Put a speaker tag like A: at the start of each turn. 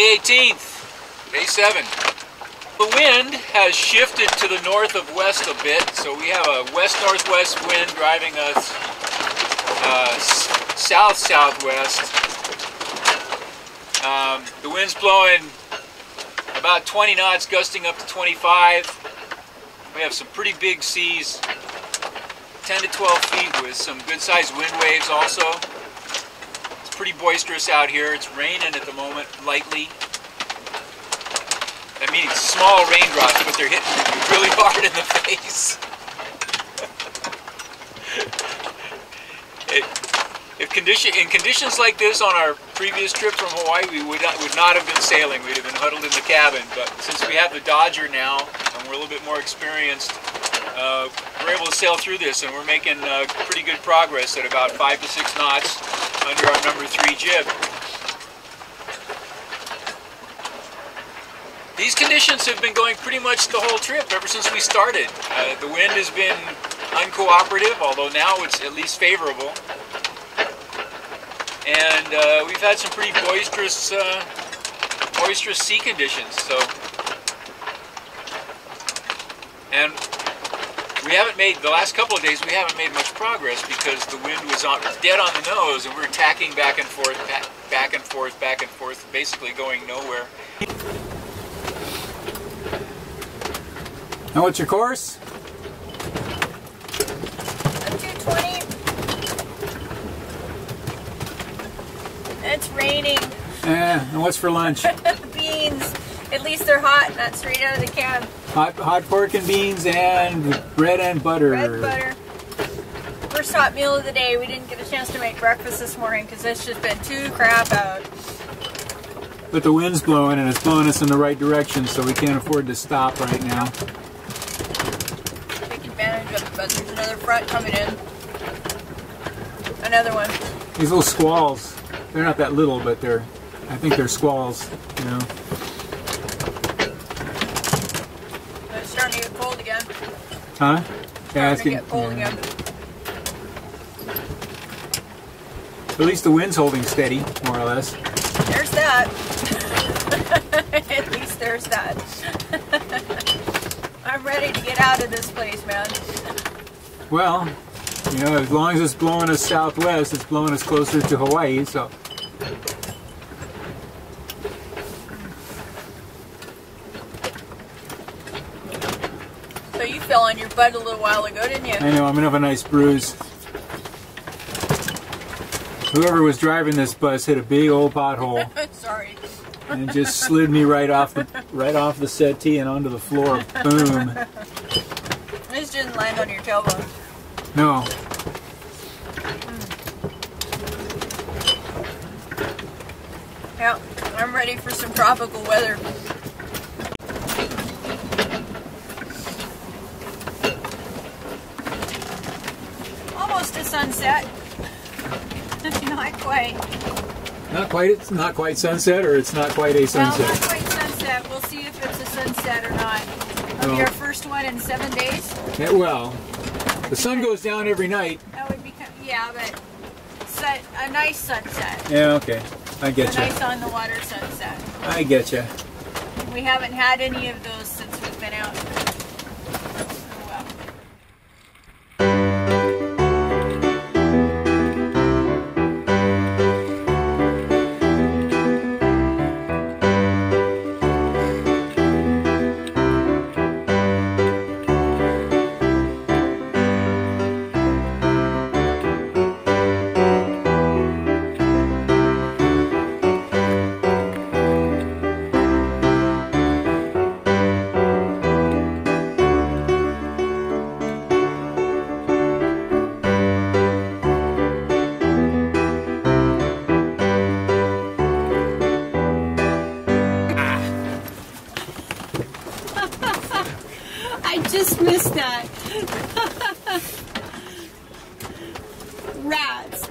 A: May 18th, day 7. The wind has shifted to the north of west a bit, so we have a west-northwest wind driving us south-southwest. The wind's blowing about 20 knots, gusting up to 25. We have some pretty big seas, 10 to 12 feet, with some good-sized wind waves also. It's pretty boisterous out here. It's raining at the moment, lightly. That means small raindrops, but they're hitting really hard in the face. In conditions like this on our previous trip from Hawaii, we would not have been sailing. We'd have been huddled in the cabin. But since we have the Dodger now, and we're a little bit more experienced, we're able to sail through this, and we're making pretty good progress at about 5 to 6 knots under our number 3 jib. These conditions have been going pretty much the whole trip ever since we started. The wind has been uncooperative, although now it's at least favorable. And we've had some pretty boisterous sea conditions. And we haven't made, the last couple of days, we haven't made much progress because the wind was dead on the nose, and we're tacking back and forth, back and forth, back and forth, basically going nowhere.
B: Now what's your course?
C: 220. It's raining.
B: And what's for lunch?
C: Beans. At least they're hot, not straight out of the can.
B: Hot pork and beans and bread and butter.
C: Bread and butter. First hot meal of the day. We didn't get a chance to make breakfast this morning because it's just been too crap out.
B: But the wind's blowing, and it's blowing us in the right direction, so we can't afford to stop right now.
C: Take advantage of it, but there's another front coming in. Another one.
B: These little squalls, they're not that little, but I think they're squalls, you know.
C: It's starting to get cold again.
B: Huh? Yeah,
C: It's starting to get cold again.
B: At least the wind's holding steady, more or less.
C: There's that. At least there's that. I'm ready to get out of this place, man.
B: Well, you know, as long as it's blowing us southwest, it's blowing us closer to Hawaii, so.
C: So you fell on your butt a little while ago, didn't you?
B: I know, I'm gonna have a nice bruise. Whoever was driving this bus hit a big old pothole.
C: Sorry.
B: And it just slid me right off the settee and onto the floor. Boom.
C: This didn't land on your tailbone.
B: No.
C: Yeah, I'm ready for some tropical weather. Almost a sunset. Not quite.
B: Not quite. It's not quite sunset, or it's not quite a sunset.
C: Well, not quite sunset. We'll see if it's a sunset or not. It'll be our first one in 7 days.
B: Yeah, well, the sun goes down every night.
C: That would become, yeah, but a nice sunset.
B: Yeah, okay. I get
C: A
B: you.
C: nice on the water sunset.
B: I get you.
C: We haven't had any of those since we've been out. I just missed that. Rats.